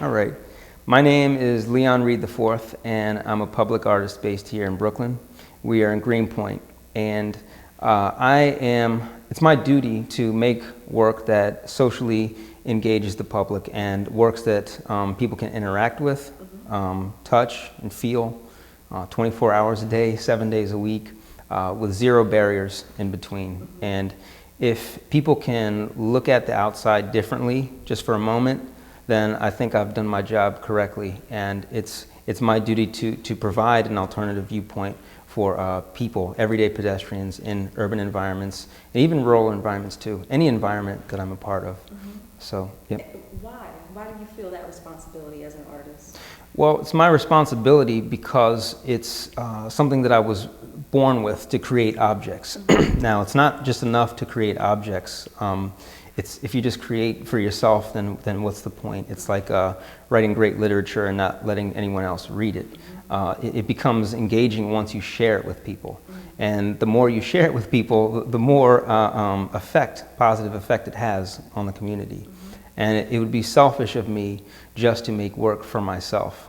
All right. My name is Leon Reid IV, and I'm a public artist based here in Brooklyn. We are in Greenpoint, and it's my duty to make work that socially engages the public and works that people can interact with, touch, and feel 24 hours a day, 7 days a week, with zero barriers in between. And if people can look at the outside differently just for a moment, then I think I've done my job correctly. And it's my duty to provide an alternative viewpoint for people, everyday pedestrians in urban environments, and even rural environments too, any environment that I'm a part of. So, yeah. Why? Why do you feel that responsibility as an artist? Well, it's my responsibility because it's something that I was born with, to create objects. Now, it's not just enough to create objects. If you just create for yourself, then what's the point? It's like writing great literature and not letting anyone else read it. It becomes engaging once you share it with people. And the more you share it with people, the more positive effect it has on the community. And it would be selfish of me just to make work for myself,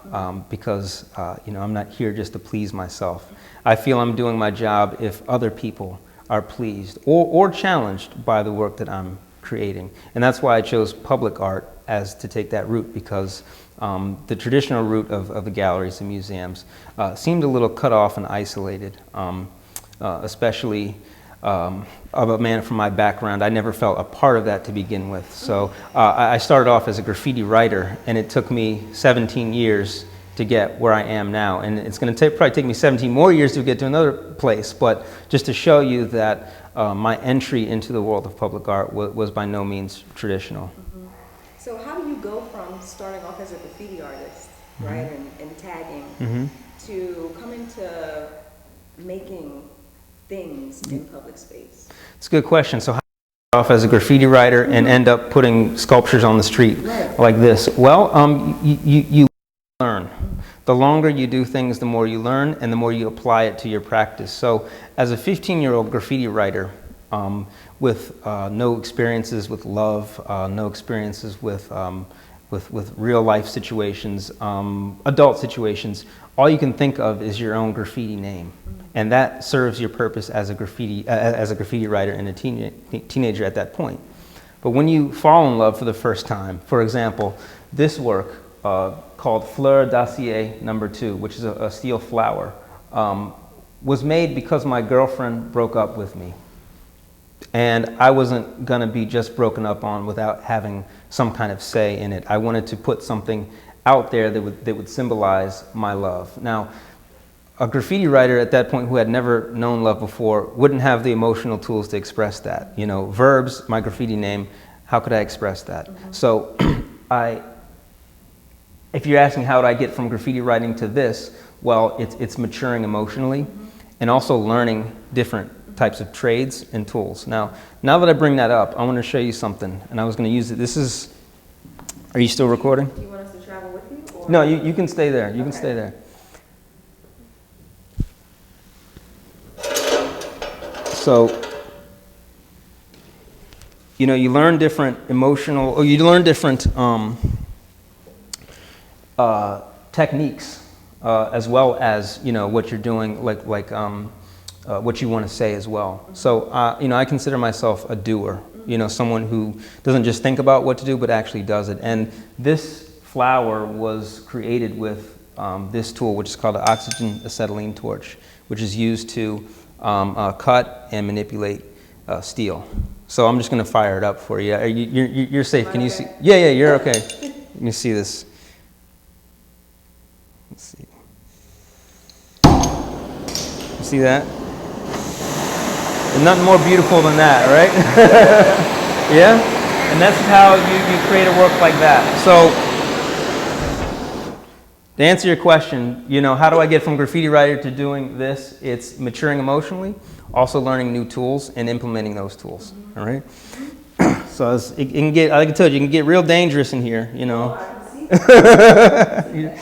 because I'm not here just to please myself. I feel I'm doing my job if other people are pleased or challenged by the work that I'm creating. And that's why I chose public art as to take that route, because the traditional route of the galleries and museums seemed a little cut off and isolated, especially of a man from my background. I never felt a part of that to begin with. So I started off as a graffiti writer, and it took me 17 years to get where I am now. And it's going to probably take me 17 more years to get to another place, but just to show you that my entry into the world of public art was by no means traditional. So how do you go from starting off as a graffiti artist, right, and tagging, to coming to making things in public space? It's a good question. So how do you start off as a graffiti writer and end up putting sculptures on the street like this? Well, you learn. The longer you do things, the more you learn, and the more you apply it to your practice. So as a 15-year-old graffiti writer, with no experiences with love, no experiences with real life situations, adult situations, all you can think of is your own graffiti name. And that serves your purpose as a graffiti writer and a teenager at that point. But when you fall in love for the first time, for example, this work called Fleur d'Acier No. 2, which is a steel flower, was made because my girlfriend broke up with me. And I wasn't going to be just broken up on without having some kind of say in it. I wanted to put something out there that would symbolize my love. Now, a graffiti writer at that point who had never known love before wouldn't have the emotional tools to express that. Verbs, my graffiti name, how could I express that? So if you're asking how do I get from graffiti writing to this, well, it's maturing emotionally and also learning different types of trades and tools. Now that I bring that up, I want to show you something, and I was going to use it. Are you still recording? Do you want us to travel with you? Or? No, you can stay there. You can stay there. So, you learn different techniques, as well as, what you're doing, what you want to say as well. So, I consider myself a doer, someone who doesn't just think about what to do, but actually does it. And this flower was created with this tool, which is called an oxygen acetylene torch, which is used to cut and manipulate steel. So I'm just going to fire it up for you. You're safe. Can you see? Yeah, you're okay. Let me see this. Let's see. You see that? And nothing more beautiful than that, right? Yeah? And that's how you create a work like that. So, to answer your question, how do I get from graffiti writer to doing this? It's maturing emotionally, also learning new tools and implementing those tools, all right? So it can get, like I told you, it can get real dangerous in here, Oh, I can see that.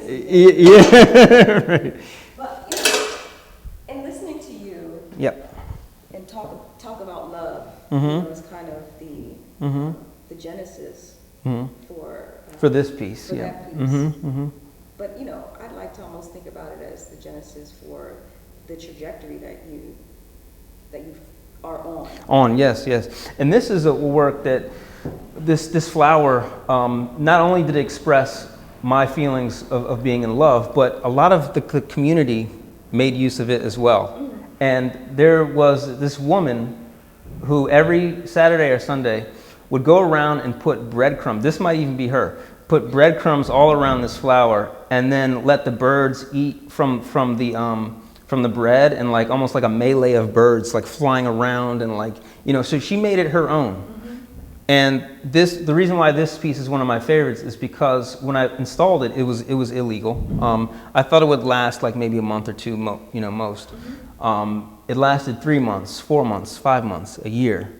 Yeah, right. But, in listening to you, Yep. and talk about love, Mm-hmm. was kind of the genesis for For this piece, for yeah. that piece. Mm-hmm. But you know, I'd like to almost think about it as the genesis for the trajectory that you are on. On, yes, yes. And this is a work that this flower, not only did it express my feelings of being in love, but a lot of the community made use of it as well. And there was this woman who every Saturday or Sunday would go around and put breadcrumbs, this might even be her, put breadcrumbs all around this flower and then let the birds eat from the bread, and like almost like a melee of birds like flying around, and like, you know, so she made it her own. And the reason why this piece is one of my favorites is because when I installed it, it was illegal. I thought it would last like maybe a month or two, most. It lasted 3 months, 4 months, 5 months, a year,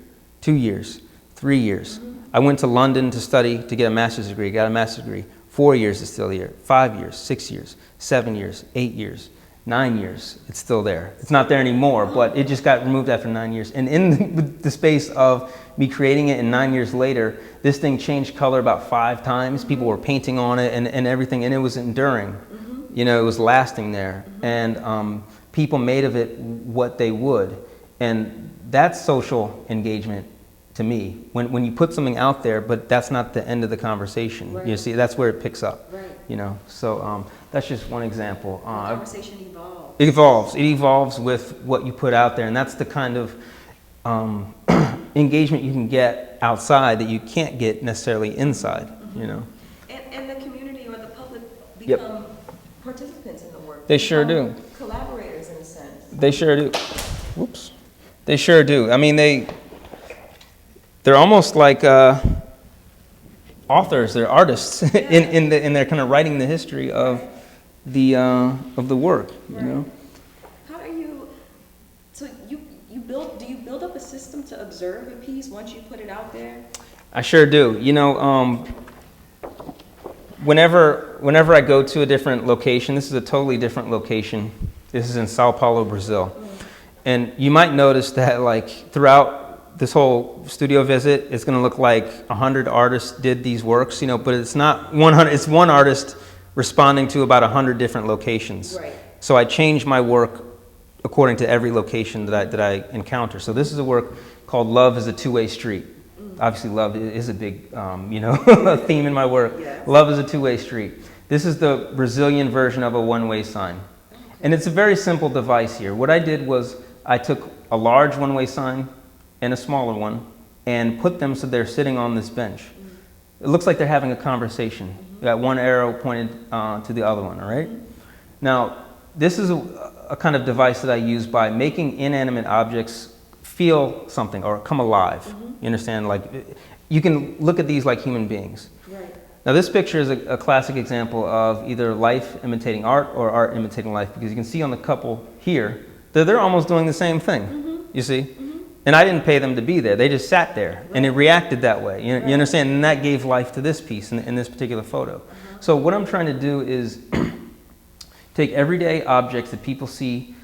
2 years, 3 years. I went to London to study to get a master's degree, got a master's degree. 4 years, it's still here. 5 years, 6 years, 7 years, 8 years, 9 years, it's still there. It's not there anymore, but it just got removed after 9 years. And in the space of me creating it and 9 years later, this thing changed color about 5 times. People were painting on it and everything, and it was enduring. You know, it was lasting there. And people made of it what they would. And that's social engagement to me. When you put something out there, but that's not the end of the conversation. Right. You see, that's where it picks up. Right. You know, so that's just one example. The conversation evolves. It evolves. It evolves with what you put out there, and that's the kind of engagement you can get outside that you can't get necessarily inside. You know. And the community or the public become participants in the work. They sure do. Collaborators in a sense. They sure do. Whoops. They sure do. I mean, they're almost like authors. They're artists in their kind of writing the history of the work. You know. How do you? So you build? Do you build up a system to observe a piece once you put it out there? I sure do. You know, whenever I go to a different location, this is a totally different location. This is in Sao Paulo, Brazil. And you might notice that like throughout this whole studio visit, it's going to look like 100 artists did these works, you know, but it's not 100, it's one artist responding to about 100 different locations. Right. So I change my work according to every location that I encounter. So this is a work called Love is a Two-Way Street. Obviously, love is a big, theme in my work. Yes. Love is a two-way street. This is the Brazilian version of a one-way sign. And it's a very simple device here. What I did was I took a large one-way sign and a smaller one and put them so they're sitting on this bench. It looks like they're having a conversation. You got one arrow pointed to the other one, all right? Now, this is a kind of device that I use by making inanimate objects feel something or come alive. You understand? Like, you can look at these like human beings. Right. Now, this picture is a classic example of either life imitating art or art imitating life, because you can see on the couple here that they're almost doing the same thing, you see? And I didn't pay them to be there. They just sat there, and it reacted that way. You understand? And that gave life to this piece in this particular photo. So what I'm trying to do is take everyday objects that people see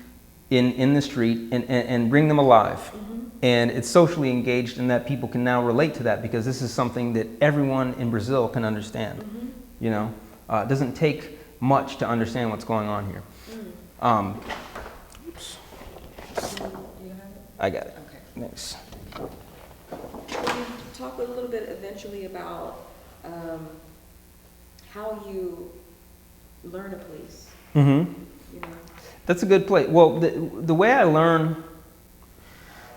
in the street and bring them alive. And it's socially engaged in that people can now relate to that, because this is something that everyone in Brazil can understand. You know, it doesn't take much to understand what's going on here. Oops. I got it. Okay. Next. Can you talk a little bit eventually about how you learn a place? You know? That's a good place. Well, the way I learn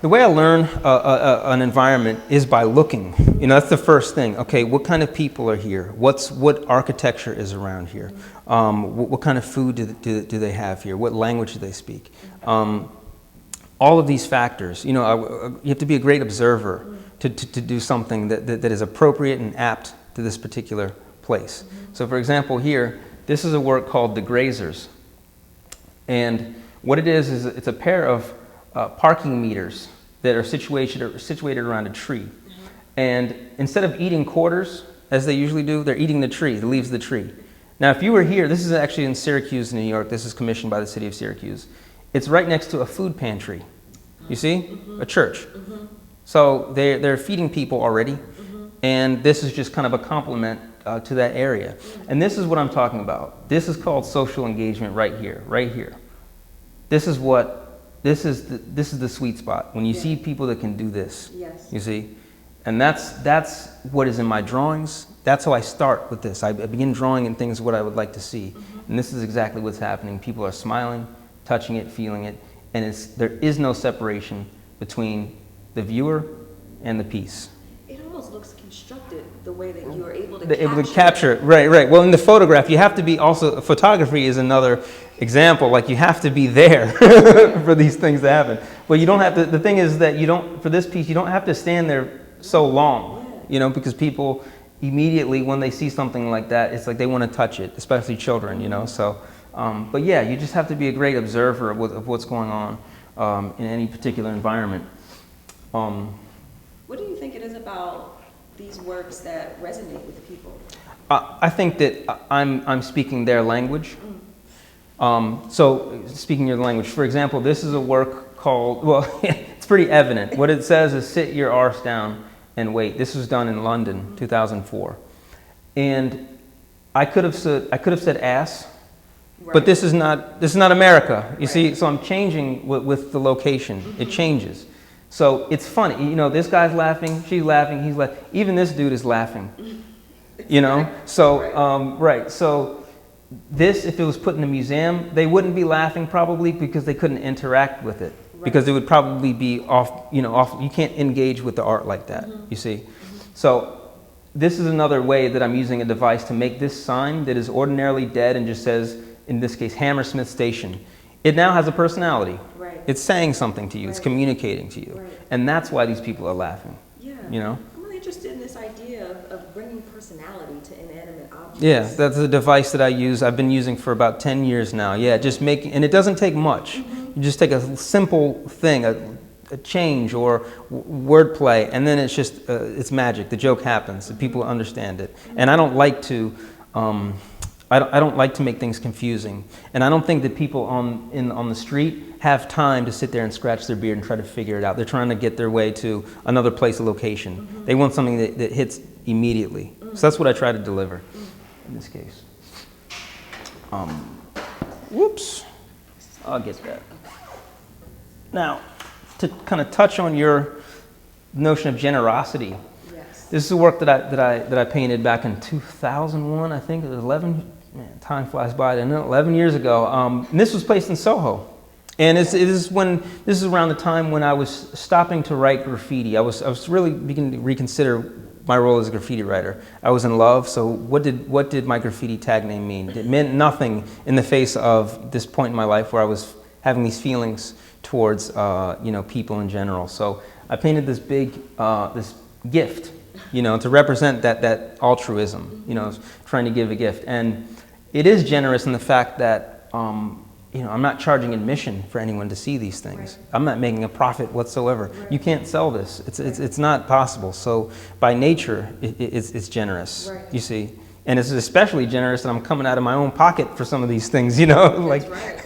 an environment is by looking. You know, that's the first thing. Okay, what kind of people are here? What architecture is around here? What kind of food do they have here? What language do they speak? All of these factors. You know, you have to be a great observer to do something that is appropriate and apt to this particular place. So, for example, here, this is a work called The Grazers. And what it is it's a pair of parking meters that are situated around a tree. And instead of eating quarters, as they usually do, they're eating the tree, the leaves of the tree. Now, if you were here, this is actually in Syracuse, New York. This is commissioned by the city of Syracuse. It's right next to a food pantry. You see? A church. So they're feeding people already. And this is just kind of a complement to that area. And this is what I'm talking about. This is called social engagement right here, right here. This is the sweet spot. When you see people that can do this, you see? And that's what is in my drawings. That's how I start with this. I begin drawing in things what I would like to see. And this is exactly what's happening. People are smiling, touching it, feeling it, and there is no separation between the viewer and the piece. It almost looks constructed the way that you are able to capture it. Right. Well, in the photograph, you have to be also, photography is another example. Like, you have to be there for these things to happen. But you don't have to, the thing is that for this piece, you don't have to stand there so long, because people immediately, when they see something like that, it's like they want to touch it, especially children, so, but yeah, you just have to be a great observer of what's going on in any particular environment. What do you think it is about these works that resonate with people? I think that I'm speaking their language. So speaking your language, for example, this is a work called, well, it's pretty evident. What it says is sit your arse down and wait. This was done in London, 2004. And I could have said ass, but this is not America. You see, so I'm changing with the location. It changes. So it's funny, this guy's laughing, she's laughing, he's laughing. Even this dude is laughing, So, right. So this, if it was put in a museum, they wouldn't be laughing probably because they couldn't interact with it. Because it would probably be off, you can't engage with the art like that, you see. So this is another way that I'm using a device to make this sign that is ordinarily dead and just says, in this case, Hammersmith Station. It now has a personality. Right. It's saying something to you. It's communicating to you. Right. And that's why these people are laughing. Yeah. I'm really interested in this idea of bringing personality to inanimate objects. Yeah, that's a device that I use. I've been using for about 10 years now. Yeah, just making, and it doesn't take much. You just take a simple thing, a change or wordplay, and then it's just, it's magic. The joke happens. The people understand it. And I don't like to, I don't like to make things confusing. And I don't think that people on the street have time to sit there and scratch their beard and try to figure it out. They're trying to get their way to another place of location. They want something that hits immediately. So that's what I try to deliver in this case. Whoops. I'll get that. Now, to kind of touch on your notion of generosity. Yes. This is a work that I painted back in 2001, I think. It was 11, man, time flies by, doesn't it? 11 years ago. And this was placed in Soho. And this is around the time when I was stopping to write graffiti. I was really beginning to reconsider my role as a graffiti writer. I was in love, so what did my graffiti tag name mean? It meant nothing in the face of this point in my life where I was having these feelings towards people in general. So I painted this big this gift, to represent that altruism, trying to give a gift. And it is generous in the fact that I'm not charging admission for anyone to see these things. Right. I'm not making a profit whatsoever. Right. You can't sell this. It's not possible. So by nature, it's generous. Right. You see, and it's especially generous that I'm coming out of my own pocket for some of these things. Like right.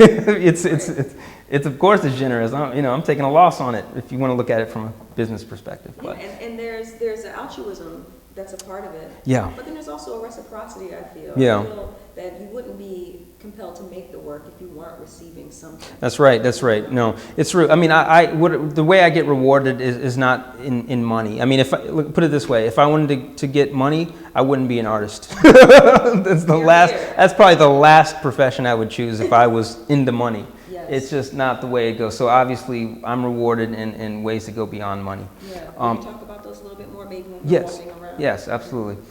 It's of course it's generous. I'm taking a loss on it if you want to look at it from a business perspective. Yeah, and there's an altruism that's a part of it. Yeah. But then there's also a reciprocity, I feel. Yeah. I feel that you wouldn't be compelled to make the work if you weren't receiving something. That's right. No, it's true. I mean, the way I get rewarded is not in money. I mean, put it this way, if I wanted to get money, I wouldn't be an artist. That's probably the last profession I would choose if I was into money. Yes. It's just not the way it goes. So obviously, I'm rewarded in ways that go beyond money. Yeah. Can you talk about those a little bit more, maybe when we're walking around? Yes, absolutely.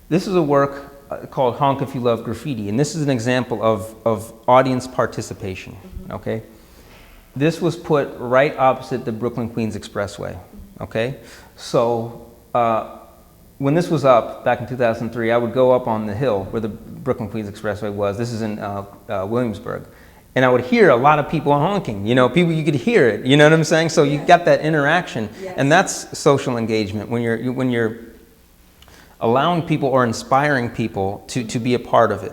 This is a work called Honk If You Love Graffiti, and this is an example of audience participation, okay? This was put right opposite the Brooklyn-Queens Expressway, okay? So when this was up back in 2003, I would go up on the hill where the Brooklyn-Queens Expressway was. This is in Williamsburg. And I would hear a lot of people honking, people, you could hear it, you know what I'm saying? So you got that interaction, and that's social engagement when you're allowing people or inspiring people to be a part of it,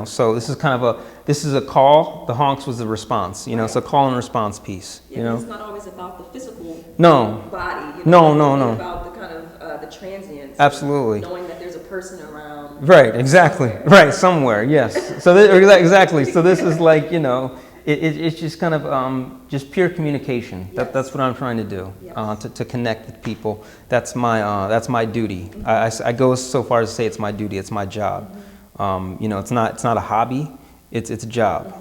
So this is kind of a call. The honks was the response, It's a call and response piece, It's not always about the physical body. No. It's about the kind of the transience. Absolutely. Knowing that there's a person around Right, exactly. Right, somewhere, yes. So exactly. So this is like, you know, it's just kind of just pure communication. Yes. That's what I'm trying to do, Yes. to connect with people. That's my duty. I go so far as to say it's my duty. It's my job. You know, it's not a hobby. It's a job.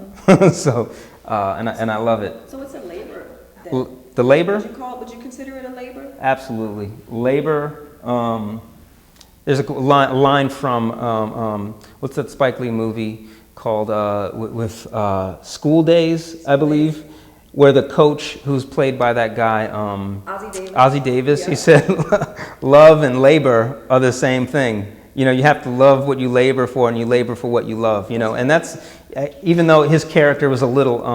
So and I love it. So it's a labor then. The labor? Would you consider it a labor? Absolutely. Labor. There's a line from what's that Spike Lee movie called with School Days, I believe, where the coach, who's played by that guy, Ozzie Davis, Yeah. he said, love and labor are the same thing. You know, you have to love what you labor for, and you labor for what you love. You know, and that's even though his character was a little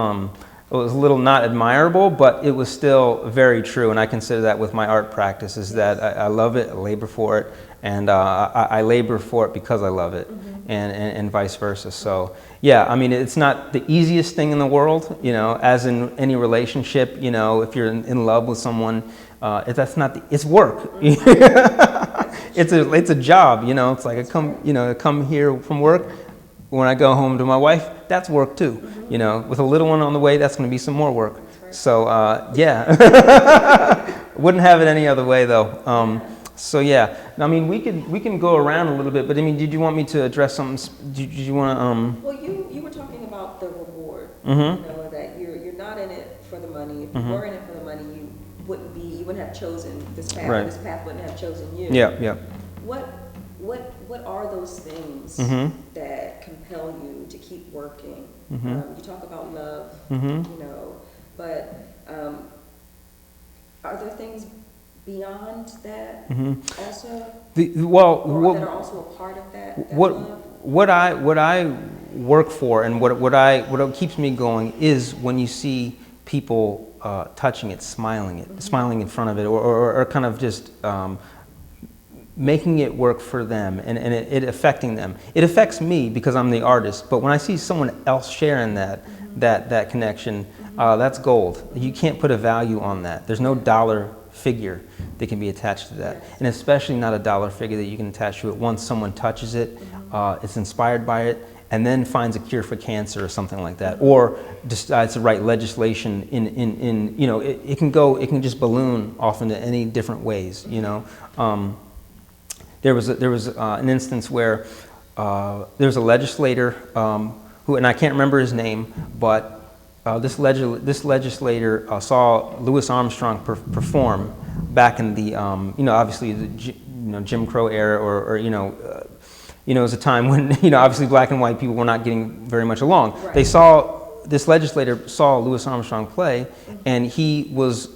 not admirable, but it was still very true, and I consider that with my art practice, is that I love it, I labor for it, and I labor for it because I love it, and vice versa. So yeah, I mean, it's not the easiest thing in the world, you know, as in any relationship, you know, if you're in love with someone, it's work. It's a job, you know. It's like I come here from work. When I go home to my wife, that's work too. You know, with a little one on the way, that's going to be some more work. So yeah, wouldn't have it any other way though. So yeah, I mean, we can go around a little bit, but I mean, did you want me to address something? Did you want to? Well, you were talking about the reward. You know, that you're not in it for the money. If you were in it for the money, you wouldn't have chosen this path. Right. This path wouldn't have chosen you. Yeah. What are those things that compel you to keep working? You talk about love, you know, but are there things beyond that also? That are also a part of that love? What I work for, and what keeps me going is when you see people touching it, smiling in front of it, or kind of just making it work for them, and it affecting them. It affects me because I'm the artist, but when I see someone else sharing that connection, that's gold. You can't put a value on that. There's no dollar figure that can be attached to that, and especially not a dollar figure that you can attach to it once someone touches it, is inspired by it, and then finds a cure for cancer or something like that, or decides to write legislation in you know, it can just balloon off into any different ways, you know. There was an instance where there was a legislator who, and I can't remember his name, but this legislator saw Louis Armstrong perform back in the you know, obviously the Jim Crow era, or you know, it was a time when, you know, obviously black and white people were not getting very much along. Right. This legislator saw Louis Armstrong play, and he was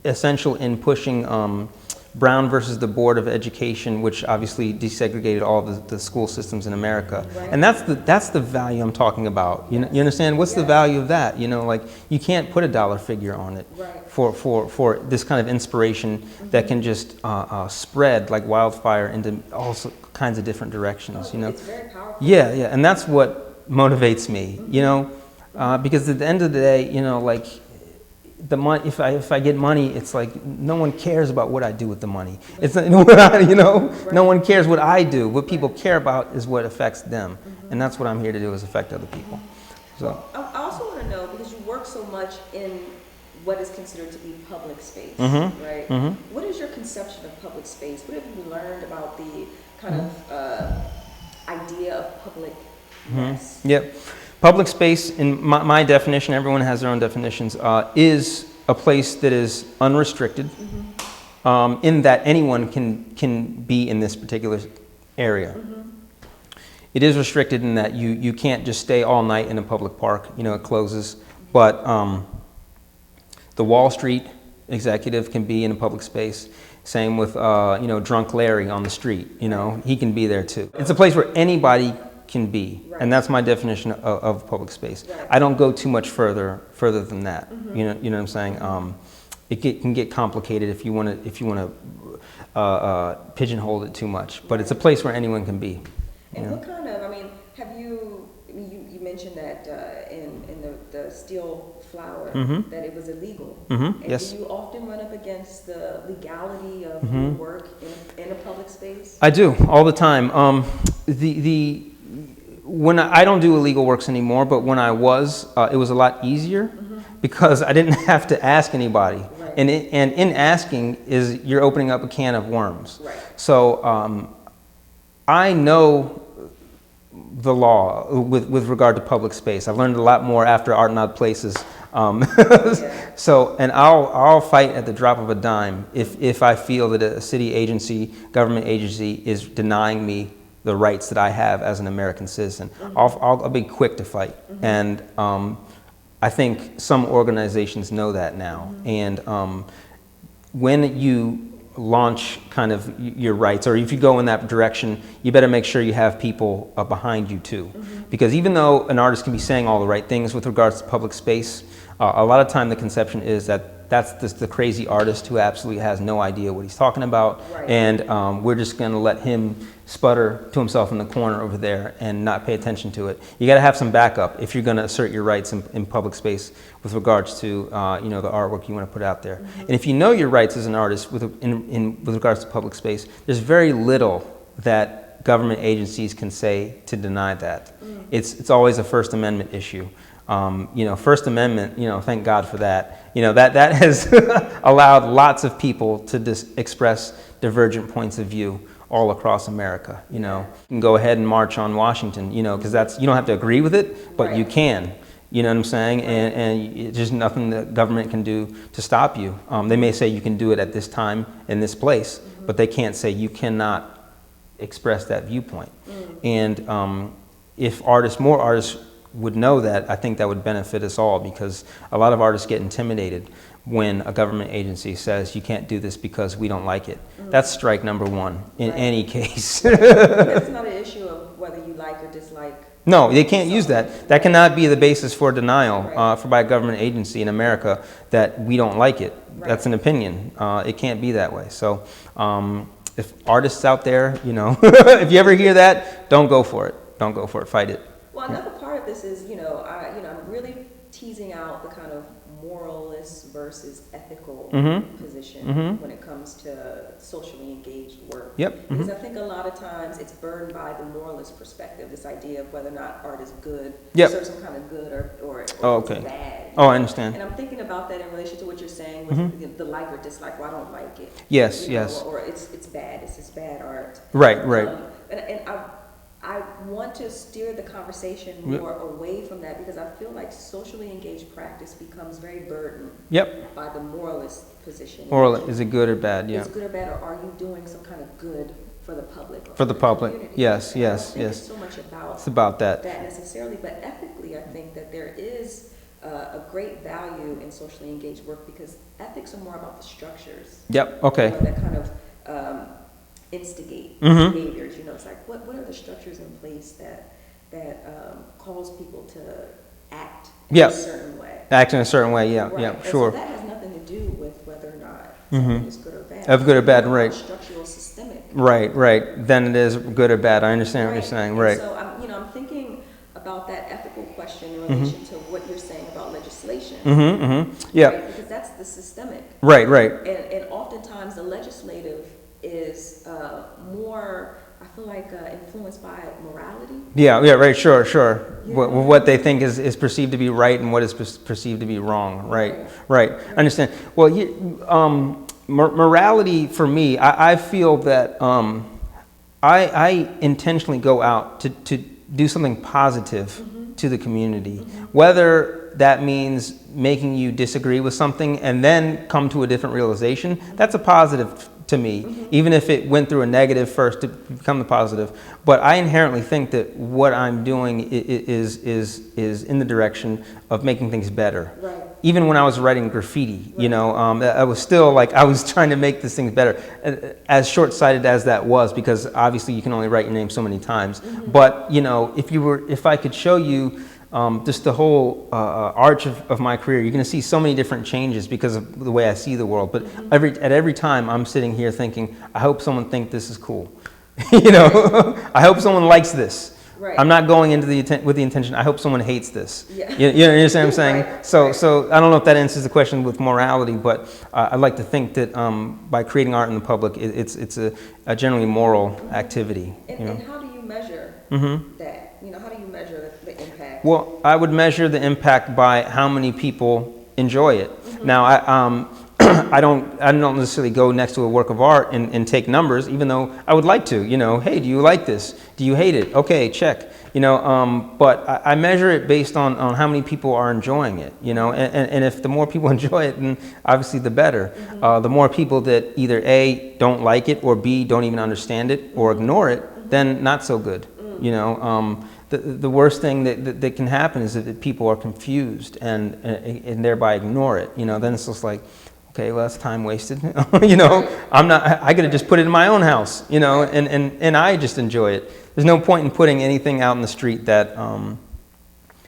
essential in pushing Brown versus the Board of Education, which obviously desegregated all the school systems in America. Right. And that's the value I'm talking about. You understand? What's the value of that? You know, like, you can't put a dollar figure on it for this kind of inspiration that can just spread like wildfire into all kinds of different directions. You know, it's very powerful. Yeah, and that's what motivates me. You know, because at the end of the day, you know, like, the money, if I get money, it's like no one cares about what I do with the money. It's not, you know, no one cares what I do. What people care about is what affects them, and that's what I'm here to do, is affect other people. So I also want to know, because you work so much in what is considered to be public space, right? What is your conception of public space? What have you learned about the kind of idea of publicness? Yep. Public space, in my definition, everyone has their own definitions, is a place that is unrestricted, in that anyone can be in this particular area. It is restricted in that you can't just stay all night in a public park. You know, it closes. But the Wall Street executive can be in a public space. Same with you know, drunk Larry on the street. You know, he can be there too. It's a place where anybody can be, and that's my definition of public space. I don't go too much further than that. You know what I'm saying? It can get complicated if you want to pigeonhole it too much. But it's a place where anyone can be. And what kind of, I mean, have you, I mean, you mentioned that in the steel flower, that it was illegal. And Yes. do you often run up against the legality of your work in a public space? I do, all the time. When I don't do illegal works anymore, but when I was, it was a lot easier because I didn't have to ask anybody. Right. And in asking you're opening up a can of worms. Right. So I know the law with regard to public space. I've learned a lot more after Art in Odd Places. So, and I'll fight at the drop of a dime if I feel that a city agency, government agency is denying me the rights that I have as an American citizen. I'll be quick to fight. And I think some organizations know that now. And when you launch kind of your rights, or if you go in that direction, you better make sure you have people behind you too. Because even though an artist can be saying all the right things with regards to public space, a lot of time the conception is that that's the crazy artist who absolutely has no idea what he's talking about. Right. And we're just going to let him sputter to himself in the corner over there and not pay attention to it. You got to have some backup if you're going to assert your rights in public space with regards to the artwork you want to put out there. And if you know your rights as an artist with regards to public space, there's very little that government agencies can say to deny that. It's always a First Amendment issue. First Amendment, thank God for that. That has allowed lots of people to express divergent points of view all across America. You can go ahead and march on Washington, because you don't have to agree with it, but you can. You know what I'm saying? And there's nothing the government can do to stop you. They may say you can do it at this time in this place, but they can't say you cannot express that viewpoint. And if more artists would know that, I think that would benefit us all, because a lot of artists get intimidated when a government agency says you can't do this because we don't like it. That's strike number one in any case. It's not an issue of whether you like or dislike. No, they can't use that. That cannot be the basis for denial by a government agency in America that we don't like it. That's an opinion. It can't be that way. So if artists out there, if you ever hear that, don't go for it. Don't go for it. Fight it. Well, another part of this is, I'm really teasing out the kind of moralist versus ethical position when it comes to socially engaged work. Because I think a lot of times it's burned by the moralist perspective, this idea of whether or not art is good, serves some kind of good or it's bad. Oh, I understand. And I'm thinking about that in relation to what you're saying with the like or dislike. Well, I don't like it. Yes. Or it's bad. It's just bad art. Right. And I want to steer the conversation more away from that, because I feel like socially engaged practice becomes very burdened by the moralist position. Moral, is it good or bad? Yeah. Is it good or bad, or are you doing some kind of good for the public? Or for the public, community? yes. I don't think it's so much about it's about that necessarily, but ethically, I think that there is a great value in socially engaged work, because ethics are more about the structures. Okay. That kind of instigate behaviors. It's like what are the structures in place that cause people to act in a certain way? Act in a certain way, sure. So that has nothing to do with whether or not something is good or bad. Of good or bad, right? Structural, systemic. Right. Then it is good or bad. I understand what you're saying. And right. So I'm thinking about that ethical question in relation to what you're saying about legislation. Yeah. Right? Because that's the systemic. Right. And oftentimes the legislative is more, I feel like, influenced by morality. Yeah, right, sure. What they think is perceived to be right and what is perceived to be wrong. Right. I understand. Well, morality for me, I feel that I intentionally go out to do something positive to the community, whether that means making you disagree with something and then come to a different realization. That's a positive to me, even if it went through a negative first to become the positive. But I inherently think that what I'm doing is in the direction of making things better. Right. Even when I was writing graffiti, I was still like, I was trying to make this thing better. As short-sighted as that was, because obviously you can only write your name so many times. But if I could show you just the whole arch of my career, you're going to see so many different changes because of the way I see the world. But at every time I'm sitting here thinking, I hope someone thinks this is cool. You know, I hope someone likes this. Right. I'm not going into with the intention, I hope someone hates this. Yeah. You understand what I'm saying? Right, So, right. so I don't know if that answers the question with morality, but I'd like to think that by creating art in the public, it's a generally moral activity. And how do you measure that? You know, how do you measure the impact? Well, I would measure the impact by how many people enjoy it. Now, I don't necessarily go next to a work of art and take numbers, even though I would like to. You know, hey, do you like this? Do you hate it? Okay, check. You know, but I measure it based on how many people are enjoying it. You know, and if the more people enjoy it, then obviously the better. The more people that either A, don't like it, or B, don't even understand it or ignore it, then not so good. You know, the worst thing that can happen is that people are confused and thereby ignore it. You know, then it's just like, okay, well, that's time wasted. You know, I could have just put it in my own house, you know, and I just enjoy it. There's no point in putting anything out in the street that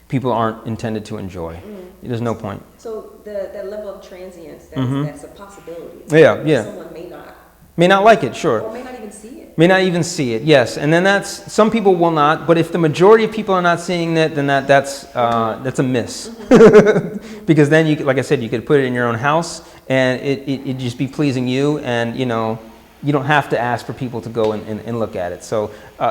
people aren't intended to enjoy. There's no point. So that level of transience, that's a possibility. Yeah. Someone May not like it, sure. or may not even see it. May not even see it, yes. And then some people will not, but if the majority of people are not seeing it, then that's a miss. Because then, like I said, you could put it in your own house and it'd just be pleasing you, and, you know, you don't have to ask for people to go and look at it. So,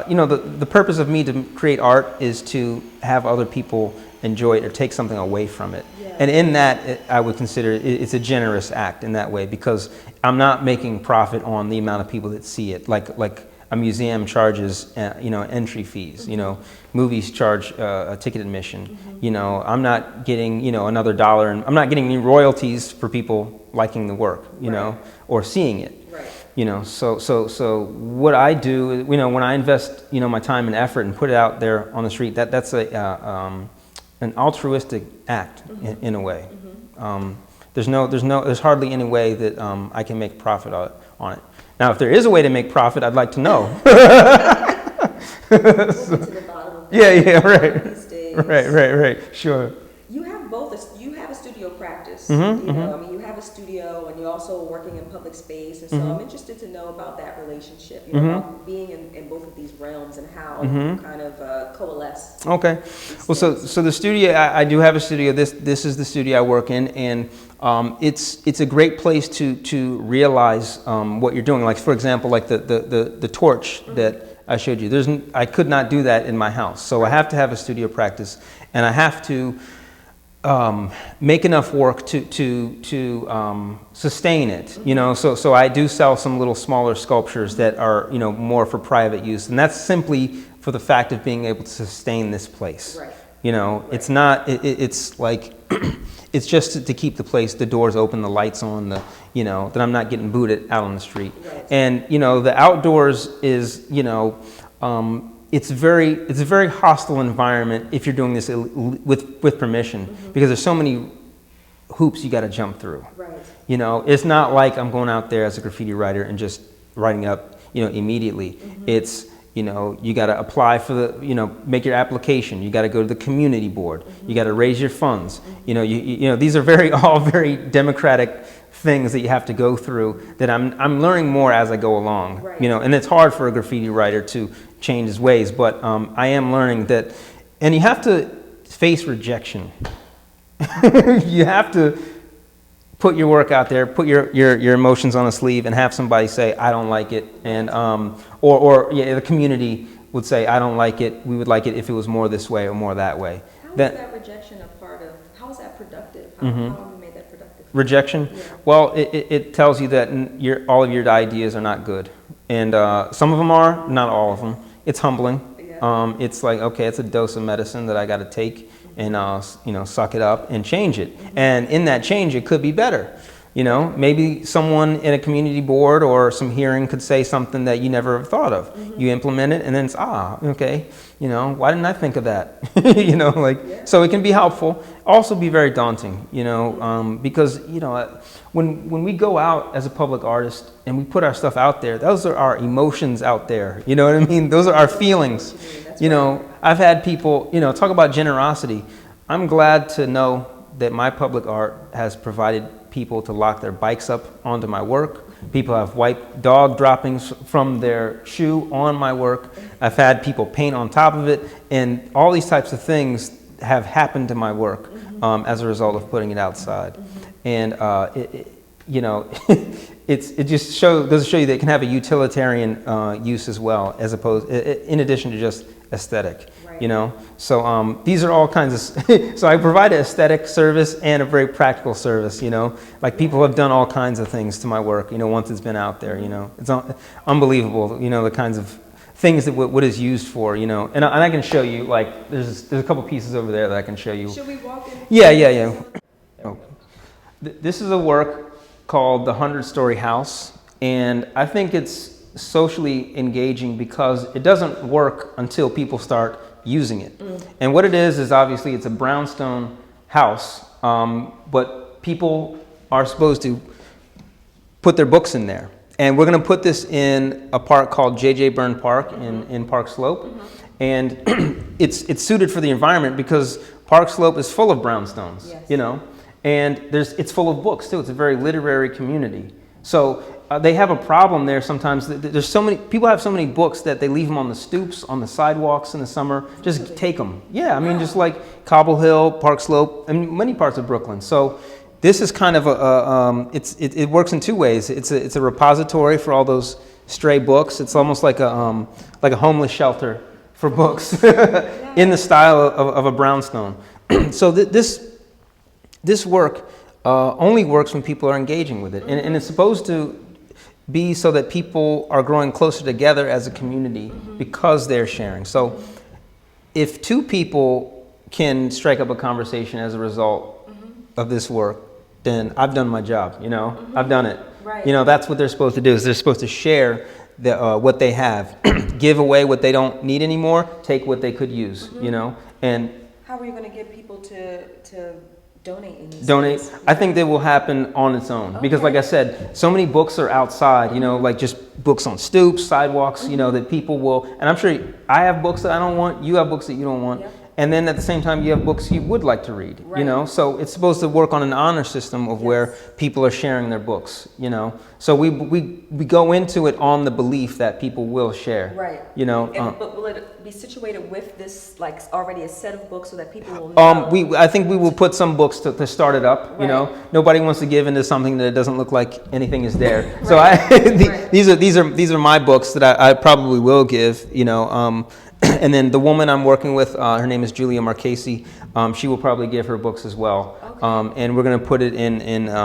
you know, the purpose of me to create art is to have other people enjoy it or take something away from it. Yeah. And in that, I would consider it's a generous act in that way, because I'm not making profit on the amount of people that see it. Like a museum charges, you know, entry fees. You know, movies charge a ticket admission. You know, I'm not getting, you know, another dollar, and I'm not getting any royalties for people liking the work, you know, or seeing it. Right. You know, so what I do, you know, when I invest, you know, my time and effort and put it out there on the street, that's an altruistic act in a way. There's hardly any way that I can make profit on it. Now, if there is a way to make profit, I'd like to know. We'll get to the bottom of that. Yeah, right. These days. Right, sure. You have both. You have a studio practice. Mm-hmm, you know, mm-hmm. I mean, you have a studio, and you're also working in public space. And so, I'm interested to know about that relationship. You know, about being in both of these realms and how you kind of coalesce. Okay. Well, so the studio, I do have a studio. This is the studio I work in, and it's a great place to realize what you're doing. Like, for example, like the torch that I showed you. I could not do that in my house, so I have to have a studio practice, and I have to make enough work to sustain it. You know, so I do sell some little smaller sculptures that are, you know, more for private use, and that's simply for the fact of being able to sustain this place. Right. You know, it's not. It's like it's just to keep the doors open, the lights on, you know, that I'm not getting booted out on the street. Right. And, you know, the outdoors is, you know, it's a very hostile environment if you're doing this with permission, because there's so many hoops you got to jump through. Right. You know, it's not like I'm going out there as a graffiti writer and just writing up, you know, immediately. It's, you know, you got to apply for you know, make your application. You got to go to the community board. You got to raise your funds. You know, you know, these are all very democratic things that you have to go through that I'm learning more as I go along. Right. You know, and it's hard for a graffiti writer to change his ways, but I am learning that, and you have to face rejection. You have to put your work out there, put your emotions on a sleeve, and have somebody say, I don't like it, and or the community would say, I don't like it, we would like it if it was more this way or more that way. How is that rejection a part of, how is that productive? How have you made that productive? Rejection? Yeah. Well, it tells you that all of your ideas are not good, and some of them are, not all of them. It's humbling. Yeah. It's like, okay, it's a dose of medicine that I got to take, and you know, suck it up and change it. And in that change, it could be better. You know, maybe someone in a community board or some hearing could say something that you never thought of. You implement it, and then it's, okay, you know, why didn't I think of that? You know, like, so it can be helpful. Also be very daunting, you know, because, you know, when we go out as a public artist and we put our stuff out there, those are our emotions out there. You know what I mean? Those are our feelings. You know, I've had people, you know, talk about generosity. I'm glad to know that my public art has provided people to lock their bikes up onto my work, people have wiped dog droppings from their shoe on my work. I've had people paint on top of it, and all these types of things have happened to my work as a result of putting it outside. And you know, it just goes to show you that it can have a utilitarian use as well, as opposed, in addition to just aesthetic. Right. You know, so these are all kinds of. So I provide an aesthetic service and a very practical service. You know, like people have done all kinds of things to my work. You know, once it's been out there. You know, it's unbelievable. You know, the kinds of things that what is used for. You know, and I can show you. Like there's a couple pieces over there that I can show you. Should we walk in? Yeah. Oh. This is a work called The 100-Story House, and I think it's socially engaging because it doesn't work until people start using it. And what it is obviously it's a brownstone house, but people are supposed to put their books in there. And we're going to put this in a park called J.J. Byrne Park in Park Slope. And it's suited for the environment because Park Slope is full of brownstones, you know. And it's full of books too. It's a very literary community. So they have a problem there sometimes. There's so many people have so many books that they leave them on the stoops, on the sidewalks in the summer. Just take them. Yeah, I mean, just like Cobble Hill, Park Slope, and many parts of Brooklyn. So this is kind of it works in two ways. It's a repository for all those stray books. It's almost like a homeless shelter for books in the style of a brownstone. So this work only works when people are engaging with it. And it's supposed to be so that people are growing closer together as a community because they're sharing. So if two people can strike up a conversation as a result of this work, then I've done my job, you know? I've done it. Right. You know, that's what they're supposed to do, is they're supposed to share what they have, give away what they don't need anymore, take what they could use, you know? And how are you going to get people to donate in this donate. space? I think that will happen on its own because, like I said, so many books are outside. You know, like just books on stoops, sidewalks. You know, that people will. And I'm sure I have books that I don't want. You have books that you don't want. Yep. And then at the same time, you have books you would like to read. Right. You know, so it's supposed to work on an honor system of where people are sharing their books. You know, so we go into it on the belief that people will share. Right. You know, but will it be situated with this, like already a set of books so that people will know? I think we will put some books to start it up. Right. You know, nobody wants to give into something that doesn't look like anything is there. Right. So Right. these are my books that I probably will give. You know, and then the woman I'm working with, her name is Julia Marchesi. She will probably give her books as well. Okay. And we're going to put it in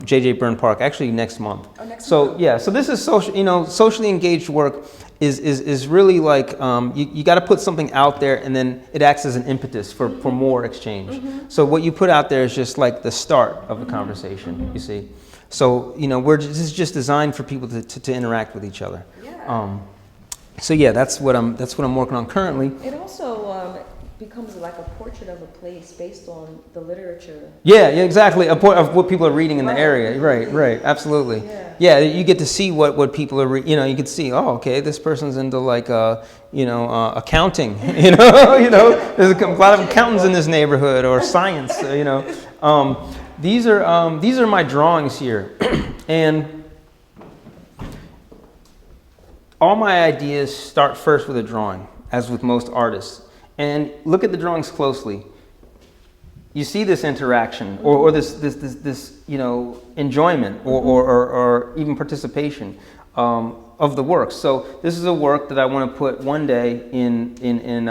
J.J. Byrne Park actually next month. Oh, next month. Yeah, so this is socially engaged work is really like you got to put something out there, and then it acts as an impetus for more exchange. So what you put out there is just like the start of the conversation. You see, so you know this is just designed for people to interact with each other. Yeah. So yeah, that's what I'm working on currently. It also becomes like a portrait of a place based on the literature. Yeah, exactly. Of what people are reading in the Right. area. Right, absolutely. Yeah. Yeah, you get to see what people are you know, you can see, oh, okay, this person's into like accounting, you know, there's a lot of accountants in this neighborhood, or science, you know. These are my drawings here. And all my ideas start first with a drawing, as with most artists. And look at the drawings closely. You see this interaction, or this you know, enjoyment, or even participation of the work. So this is a work that I want to put one day in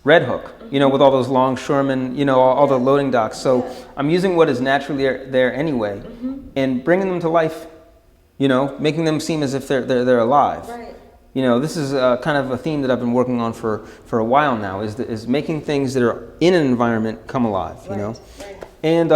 Red Hook, you know, with all those longshoremen, you know, all the loading docks. So I'm using what is naturally there anyway, and bringing them to life. You know, making them seem as if they're alive. Right. You know, this is kind of a theme that I've been working on for a while now. Is making things that are in an environment come alive. You know, Right. and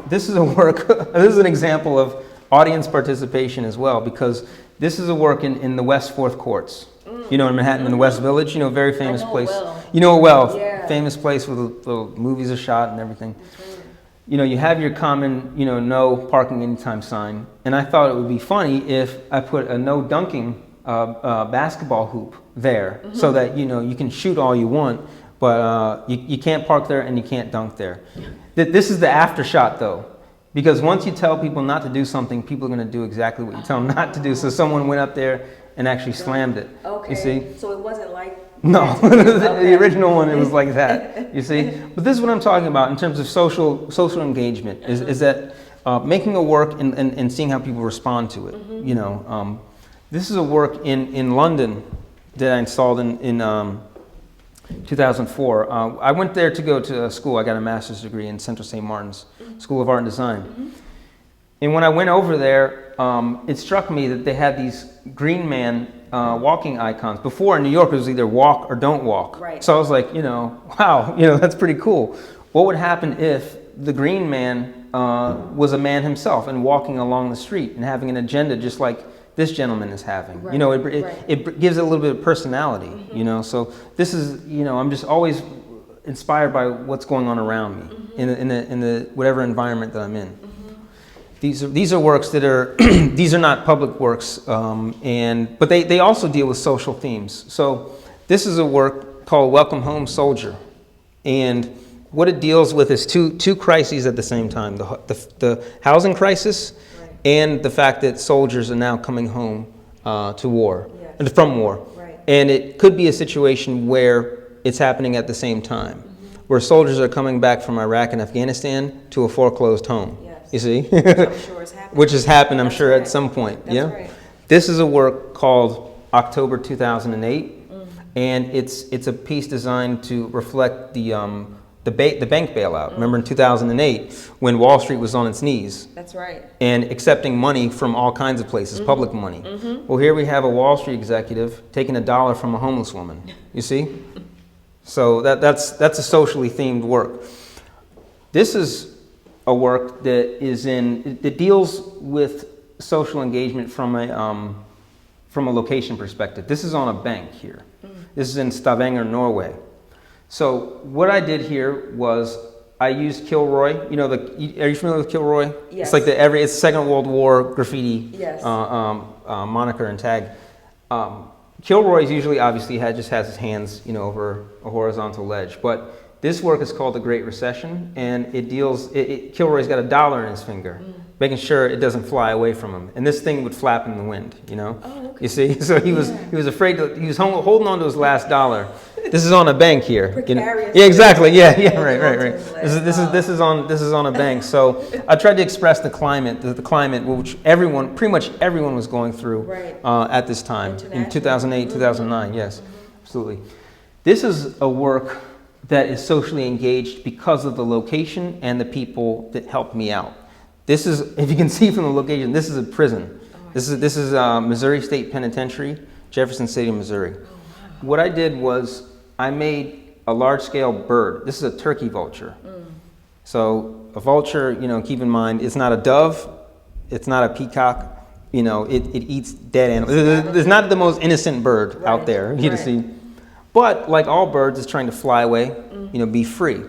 this is a work. This is an example of audience participation as well, because this is a work in the West Fourth Courts. You know, in Manhattan, in the West Village. You know, very famous place. Well. You know it well. Yeah. Famous place where the movies are shot and everything. That's right. You know, you have your common, you know, no parking anytime sign. And I thought it would be funny if I put a no dunking basketball hoop there, so that, you know, you can shoot all you want, but you can't park there and you can't dunk there. This is the after shot though. Because once you tell people not to do something, people are going to do exactly what you tell them not to do. So someone went up there and actually slammed it. Okay. You see? So it wasn't like No, Okay. the original one, it was like that. You see? But this is what I'm talking about in terms of social engagement, is that making a work and seeing how people respond to it. You know, this is a work in London that I installed in 2004. I went there to go to school. I got a master's degree in Central St. Martin's School of Art and Design. And when I went over there, it struck me that they had these green man walking icons. Before in New York, it was either walk or don't walk. Right. So I was like, you know, wow, you know, that's pretty cool. What would happen if the green man was a man himself and walking along the street and having an agenda just like this gentleman is having? Right. You know, it gives it a little bit of personality, you know. So this is, you know, I'm just always inspired by what's going on around me in the whatever environment that I'm in. These are works that are these are not public works, but they also deal with social themes. So this is a work called Welcome Home, Soldier, and what it deals with is two crises at the same time: the housing crisis and the fact that soldiers are now coming home to war, from war, and it could be a situation where it's happening at the same time, where soldiers are coming back from Iraq and Afghanistan to a foreclosed home. You see? Which I'm sure has happened. Which has happened, I'm sure, at some point. That's right. This is a work called October 2008, and it's a piece designed to reflect the bank bailout. Remember in 2008 when Wall Street was on its knees. That's right. And accepting money from all kinds of places, public money. Well, here we have a Wall Street executive taking $1 from a homeless woman. You see? So that's a socially themed work. This is a work that deals with social engagement from a location perspective. This is on a bank here. This is in Stavanger, Norway. So what I did here was I used Kilroy. You know, are you familiar with Kilroy? Yes. It's like it's Second World War graffiti Yes. Moniker and tag. Kilroy's usually obviously just has his hands, you know, over a horizontal ledge, but this work is called The Great Recession, and it deals. Kilroy's got $1 in his finger, making sure it doesn't fly away from him. And this thing would flap in the wind, you know. Oh, okay. You see, so he was afraid he was holding on to his last $1. This is on a bank here. Precarious. Yeah, exactly. Yeah, right. This is on a bank. So I tried to express the climate which pretty much everyone was going through at this time in 2008, 2009. Yes, absolutely. This is a work that is socially engaged because of the location and the people that helped me out. This is, if you can see from the location, this is a prison. This is Missouri State Penitentiary, Jefferson City, Missouri. What I did was I made a large-scale bird. This is a turkey vulture. So a vulture, you know, keep in mind, it's not a dove, it's not a peacock. You know, it eats dead animals. It's not the most innocent bird out there, you see. But like all birds, it's trying to fly away, you know, be free.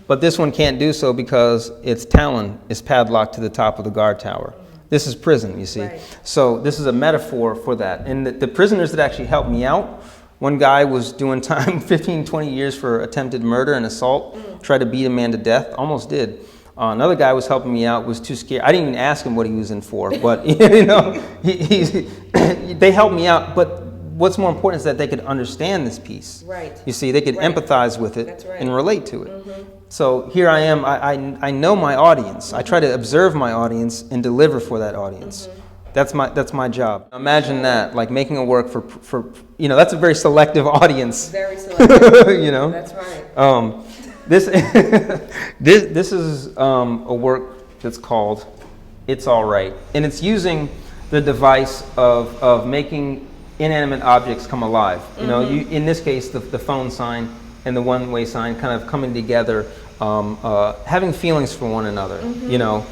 But this one can't do so because its talon is padlocked to the top of the guard tower. This is prison, you see. So this is a metaphor for that. And the prisoners that actually helped me out, one guy was doing time, 15, 20 years for attempted murder and assault, tried to beat a man to death, almost did. Another guy was helping me out, was too scared. I didn't even ask him what he was in for, but you know, they helped me out. But what's more important is that they could understand this piece. You see, they could empathize with it and relate to it. So here I am. I know my audience. I try to observe my audience and deliver for that audience. That's my job. Imagine that, like making a work for you know, that's a very selective audience. Very selective. You know. That's right. This is a work that's called "It's All Right," and it's using the device of making inanimate objects come alive. You know, in this case, the phone sign and the one-way sign kind of coming together, having feelings for one another. You know,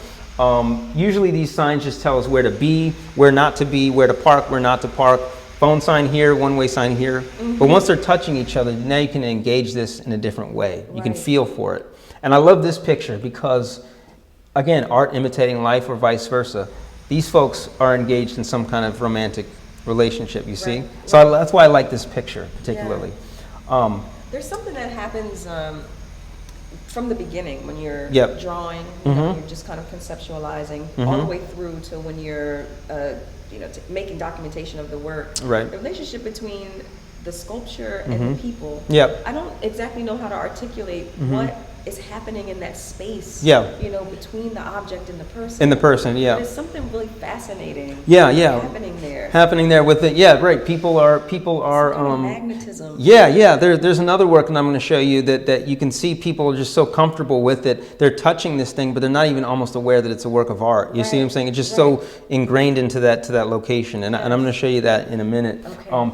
usually these signs just tell us where to be, where not to be, where to park, where not to park. Phone sign here, one-way sign here. But once they're touching each other, now you can engage this in a different way. You can feel for it. And I love this picture because, again, art imitating life or vice versa. These folks are engaged in some kind of romantic relationship, you see? So that's why I like this picture particularly. There's something that happens from the beginning, when you're Yep. drawing, you know, you're just kind of conceptualizing, all the way through to when you're, you know, making documentation of the work. Right. The relationship between the sculpture and the people. Yep. I don't exactly know how to articulate what is happening in that space. Yeah. You know, between the object and the person. And the person, yeah. There's something really fascinating. Yeah, yeah. Happening there. With it, yeah, right. People are. Magnetism. Yeah. There's another work, and I'm going to show you that you can see people are just so comfortable with it. They're touching this thing, but they're not even almost aware that it's a work of art. You see what I'm saying? It's just so ingrained into that location, and I'm going to show you that in a minute. Okay.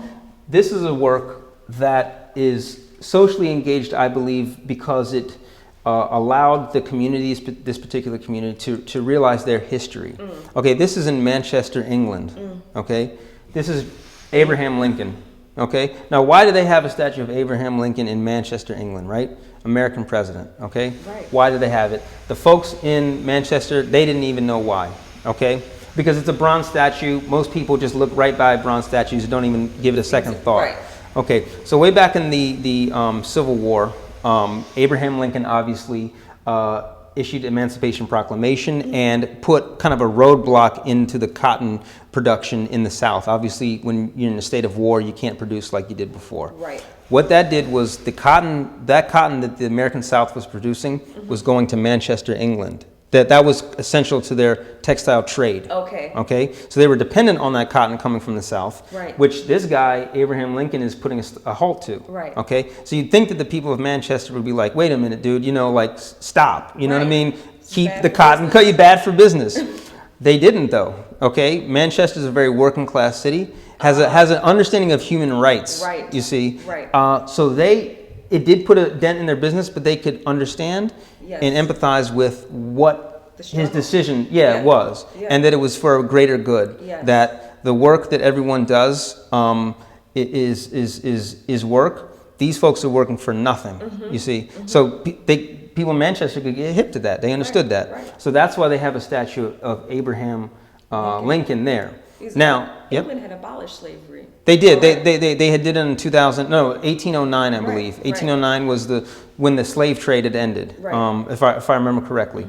This is a work that is socially engaged, I believe, because it allowed the communities, this particular community, to realize their history. Okay, this is in Manchester, England. Okay, this is Abraham Lincoln. Okay, now why do they have a statue of Abraham Lincoln in Manchester, England? Right, American president. Okay, why do they have it? The folks in Manchester, they didn't even know why. Okay, because it's a bronze statue. Most people just look right by bronze statues and don't even give it a second thought. Right. Okay, so way back in the Civil War, Abraham Lincoln obviously issued Emancipation Proclamation and put kind of a roadblock into the cotton production in the South. Obviously, when you're in a state of war, you can't produce like you did before. Right. What that did was that cotton that the American South was producing was going to Manchester, England. That was essential to their textile trade. Okay. Okay, so they were dependent on that cotton coming from the South, Right. which this guy, Abraham Lincoln, is putting a halt to. Right. Okay, so you'd think that the people of Manchester would be like, wait a minute, dude, you know, like, stop. You know what I mean? Keep bad the for cotton, business. cut you bad for business. They didn't, though. Okay, Manchester's a very working class city, has an understanding of human rights. Right. You see. Right. So it did put a dent in their business, but they could understand Yes. and empathize with what The his struggle. decision, Yeah. was, Yeah. and that it was for a greater good. Yes. That the work that everyone does is work. These folks are working for nothing. You see, so people in Manchester could get hip to that. They understood that. right. So that's why they have a statue of Abraham Lincoln there. Now, yep. England had abolished slavery. They did. Right. They had did it in 1809, I believe. right. 1809 was when the slave trade had ended, Right. if I remember correctly.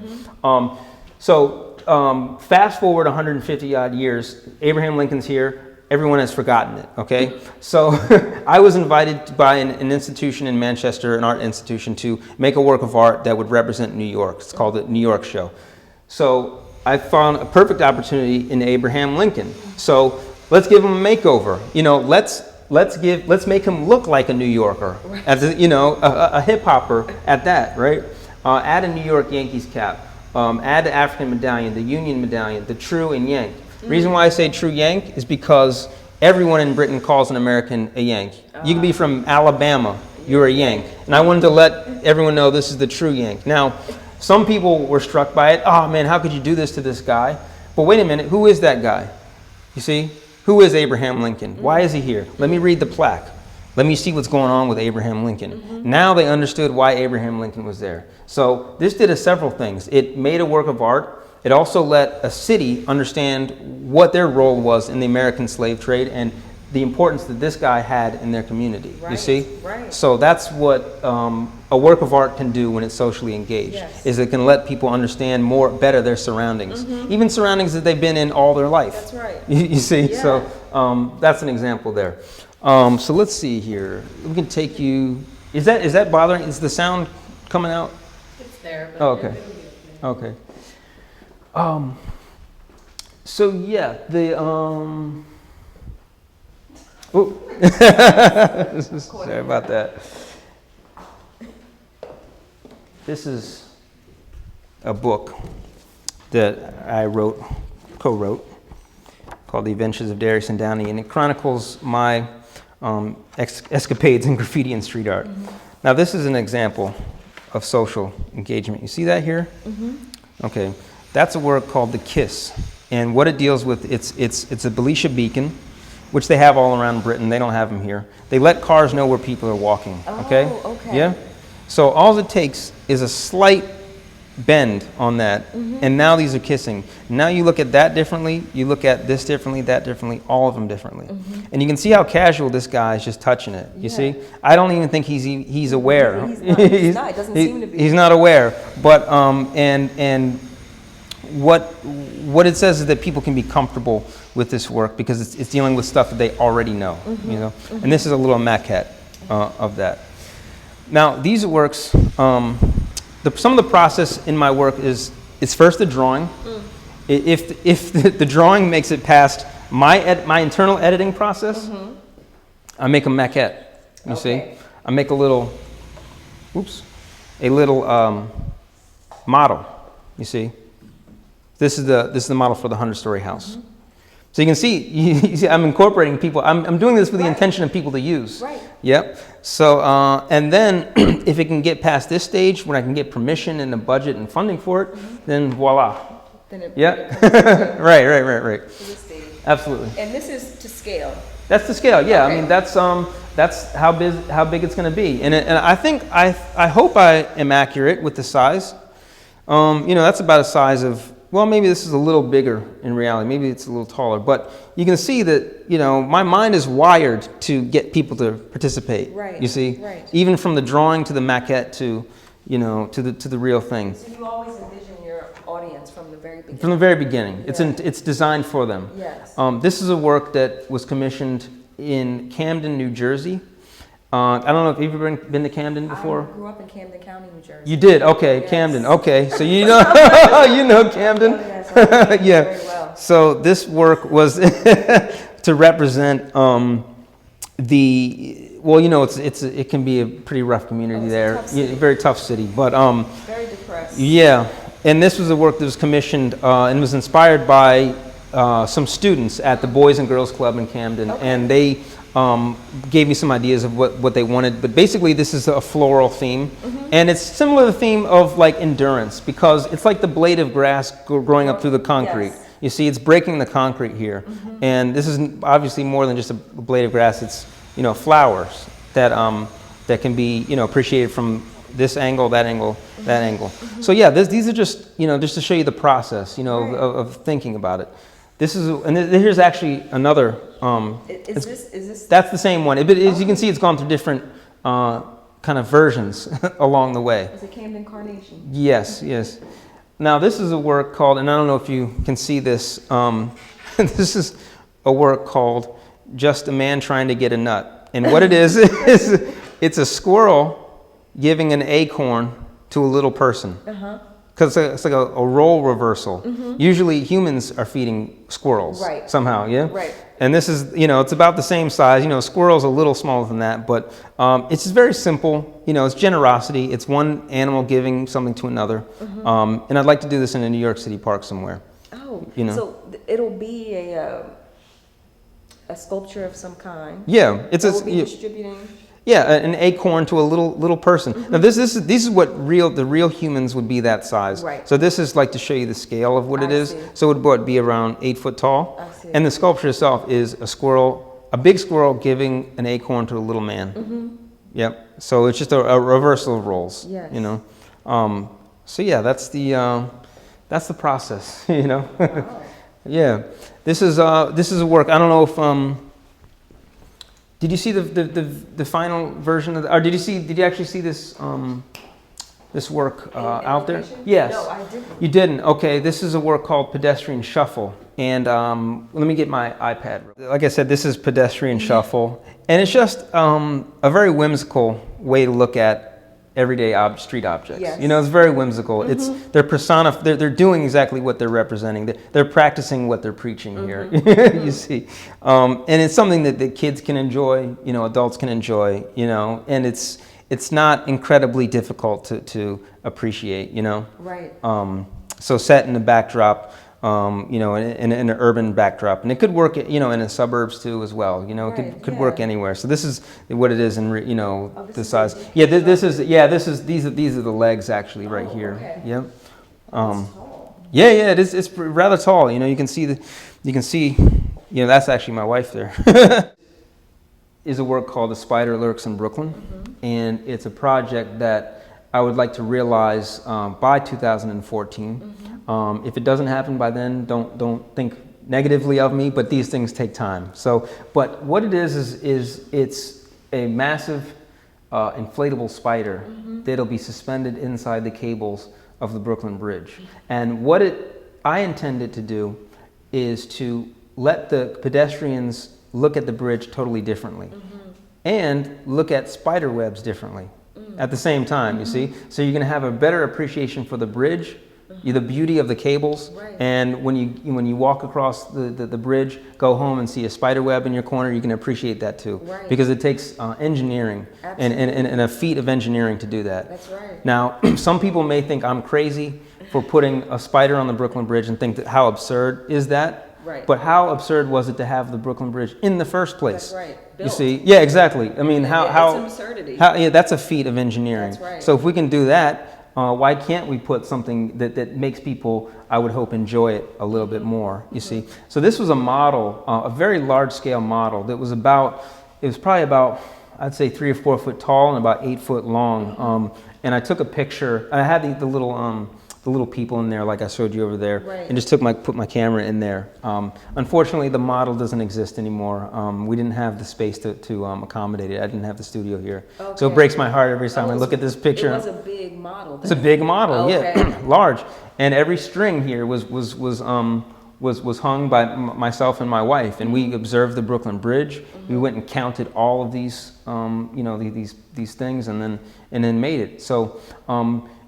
Fast forward 150 odd years, Abraham Lincoln's here. Everyone has forgotten it. Okay, so I was invited by an institution in Manchester, an art institution, to make a work of art that would represent New York. It's called the New York Show. So I found a perfect opportunity in Abraham Lincoln. So let's give him a makeover. You know, let's make him look like a New Yorker, as a hip hopper at that, right? Add a New York Yankees cap. Add the African medallion, the Union medallion, the true and Yank. Reason why I say true Yank is because everyone in Britain calls an American a Yank. You could be from Alabama, you're a Yank. And I wanted to let everyone know this is the true Yank. Now, some people were struck by it. Oh man, how could you do this to this guy? But wait a minute, who is that guy? You see? Who is Abraham Lincoln? Why is he here? Let me read the plaque. Let me see what's going on with Abraham Lincoln. Now they understood why Abraham Lincoln was there. So this did several things. It made a work of art. It also let a city understand what their role was in the American slave trade and the importance that this guy had in their community. You see? Right. So that's what a work of art can do when it's socially engaged. Yes. Is it can let people understand better their surroundings, even surroundings that they've been in all their life. That's right. You see? Yeah. So that's an example there. So let's see here. We can take you. Is that bothering? Is the sound coming out? It's there. But Oh, okay. Okay. So yeah, sorry about that. This is a book that I co-wrote, called The Adventures of Darius and Downey, and it chronicles my escapades in graffiti and street art. Now, this is an example of social engagement. You see that here? Okay, that's a work called The Kiss, and what it deals with, it's a Belisha beacon, which they have all around Britain. They don't have them here. They let cars know where people are walking. Okay? Oh, okay. Yeah. So all it takes is a slight bend on that, and now these are kissing. Now you look at that differently, you look at this differently, that differently, all of them differently. And you can see how casual this guy is just touching it, you see? I don't even think he's aware. He's not. It doesn't seem to be. He's not aware, but, and what it says is that people can be comfortable with this work because it's dealing with stuff that they already know, you know? And this is a little maquette of that. Now, these works, some of the process in my work is first the drawing. If the drawing makes it past my internal editing process, I make a maquette. You see, I make a little model. You see, this is the model for the 100-story house. So you see, I'm incorporating people. I'm doing this with the intention of people to use. Right. Yep. So, and then if it can get past this stage, when I can get permission and a budget and funding for it, then voila. Then it Right. to this stage. Absolutely. And this is to scale. That's the scale. Yeah. Okay. I mean, that's how big it's going to be. And I think I hope I am accurate with the size. That's about a size of. Well, maybe this is a little bigger in reality. Maybe it's a little taller. But you can see that, my mind is wired to get people to participate. Right. You see? Right. Even from the drawing to the maquette to, to the real thing. So you always envision your audience from the very beginning. From the very beginning. Yeah. It's designed for them. Yes. This is a work that was commissioned in Camden, New Jersey. I don't know if you've ever been to Camden before. I grew up in Camden County, New Jersey. You did? Okay, Yes. Camden. Okay, so you know Camden. Oh, yes, I know Yeah. very well. So this work was to represent it can be a pretty rough community it's a there. tough city. Very tough city, but Very depressed. yeah. And this was a work that was commissioned and was inspired by some students at the Boys and Girls Club in Camden, and they gave me some ideas of what they wanted. But basically, this is a floral theme, and it's similar to the theme of like endurance, because it's like the blade of grass growing up through the concrete. Yes. You see, it's breaking the concrete here, and this is obviously more than just a blade of grass. It's flowers that can be appreciated from this angle, that angle, that angle. So yeah, these are just just to show you the process of thinking about it. This is, and here's actually another. Is this? That's the same one. But as you can see, it's gone through different kind of versions along the way. It's a Camden Carnation. Yes, yes. Now this is a work called, and I don't know if you can see this. This is a work called "Just a Man Trying to Get a Nut," and what it is it's a squirrel giving an acorn to a little person. Because it's like a role reversal. Usually humans are feeding squirrels somehow, yeah? Right. And this is, it's about the same size. Squirrel's a little smaller than that, but it's just very simple. It's generosity. It's one animal giving something to another. And I'd like to do this in a New York City park somewhere. Oh, so it'll be a sculpture of some kind. Yeah, it's That will be distributing. Yeah, an acorn to a little person. Now this is what the real humans would be that size. Right. So this is like to show you the scale of what it is. see. So it would be around 8 foot tall. I see. And the sculpture itself is a big squirrel giving an acorn to a little man. Yep. So it's just a reversal of roles. Yes. So yeah, that's the process. Wow. Yeah. This is a work. I don't know if did you see the final version of or did you actually see this this work out there? Animation? Yes. No, I didn't. You didn't? Okay, this is a work called Pedestrian Shuffle. And let me get my iPad. Like I said, this is Pedestrian Shuffle. And it's just a very whimsical way to look at everyday street objects. Yes. It's very whimsical. They're doing exactly what they're representing. They're practicing what they're preaching here. You see, and it's something that the kids can enjoy. Adults can enjoy. And it's not incredibly difficult to appreciate. Right. So set in the backdrop. In an urban backdrop, and it could work, in the suburbs too as well. It could work anywhere. So this is what it is, in the size. Yeah, these are the legs actually right here. Okay. Yep. Tall. Yeah, it is. It's rather tall. You can see that's actually my wife there. Is a work called The Spider Lurks in Brooklyn, and it's a project that I would like to realize by 2014. If it doesn't happen by then, don't think negatively of me, but these things take time. So, but what it is it's a massive inflatable spider that'll be suspended inside the cables of the Brooklyn Bridge. And what I intend it to do is to let the pedestrians look at the bridge totally differently and look at spider webs differently at the same time, you see? So you're gonna have a better appreciation for the bridge, the beauty of the cables, and when you walk across the bridge, go home and see a spider web in your corner, you can appreciate that too. Because it takes engineering and a feat of engineering to do that. That's right. Now, some people may think I'm crazy for putting a spider on the Brooklyn Bridge and think that how absurd is that? Right. But how absurd was it to have the Brooklyn Bridge in the first place? That's right. You Built. see? Yeah, exactly. I mean, It's absurdity. yeah, that's a feat of engineering. That's right. So if we can do that, why can't we put something that makes people, I would hope, enjoy it a little bit more, you see? So this was a model, a very large scale model that was probably about, I'd say 3 or 4 foot tall and about 8 foot long. And I took a picture, I had the little people in there like I showed you over there, and just put my camera in there. Unfortunately, the model doesn't exist anymore. We didn't have the space to accommodate it. I didn't have the studio here. Okay. So it breaks my heart every time I look at this picture. It was a big model then. It's a big model, yeah, large. And every string here was hung by myself and my wife, and we observed the Brooklyn Bridge. We went and counted all of these, these things, and then made it. So.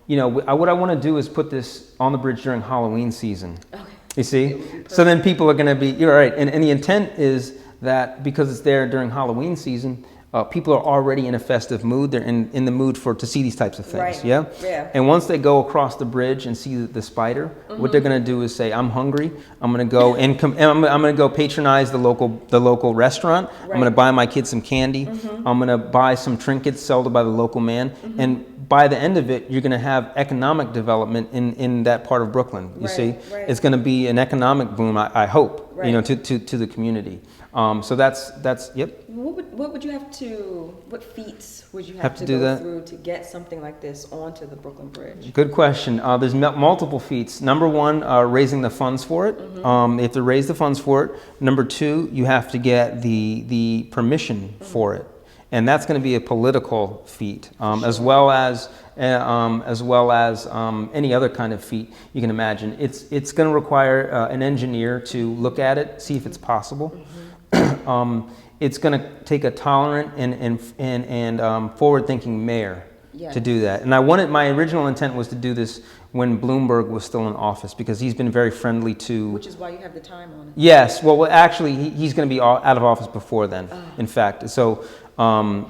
What I want to do is put this on the bridge during Halloween season. Okay. You see? So then people are going to be, you're right. And the intent is that because it's there during Halloween season, people are already in a festive mood. They're in the mood to see these types of things. Right. Yeah? And once they go across the bridge and see the spider, what they're going to do is say, I'm hungry. I'm going to go and I'm going to go patronize the local restaurant. I'm going to buy my kids some candy. I'm going to buy some trinkets sold by the local man. And by the end of it, you're going to have economic development in that part of Brooklyn. You see, it's going to be an economic boom. I hope, to the community. So that's yep. What would you have to? What feats would you have to go through to get something like this onto the Brooklyn Bridge? Good question. There's multiple feats. Number one, raising the funds for it. You have to raise the funds for it. Number two, you have to get the permission for it. And that's going to be a political feat, as well as any other kind of feat you can imagine. It's going to require an engineer to look at it, see if it's possible. It's going to take a tolerant and forward-thinking mayor to do that. And my original intent was to do this when Bloomberg was still in office, because he's been very friendly to. Which is why you have the time on it. Yes. Well, actually, he's going to be out of office before then. In fact, so. The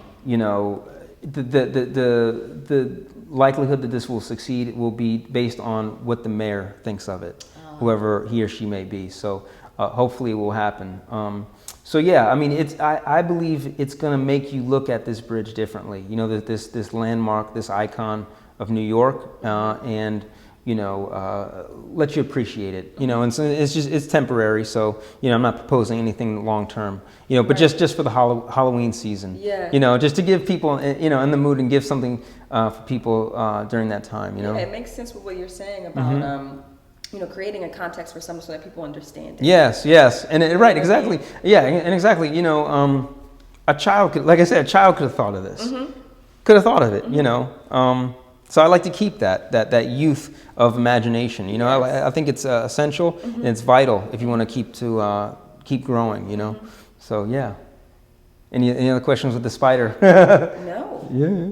likelihood that this will succeed will be based on what the mayor thinks of it, whoever he or she may be. So hopefully it will happen. So yeah, I mean, I believe it's going to make you look at this bridge differently. That this landmark, this icon of New York, and let you appreciate it, and so it's temporary. So, I'm not proposing anything long term, but just for the Halloween season, just to give people, in the mood and give something for people during that time, Yeah, it makes sense with what you're saying about, creating a context for something so that people understand it. Yes, and exactly. Yeah, and exactly, a child could, like I said, a child could have thought of this, could have thought of it, So I like to keep that youth of imagination. I think it's essential and it's vital if you want to keep growing. So yeah. Any other questions with the spider? No. Yeah.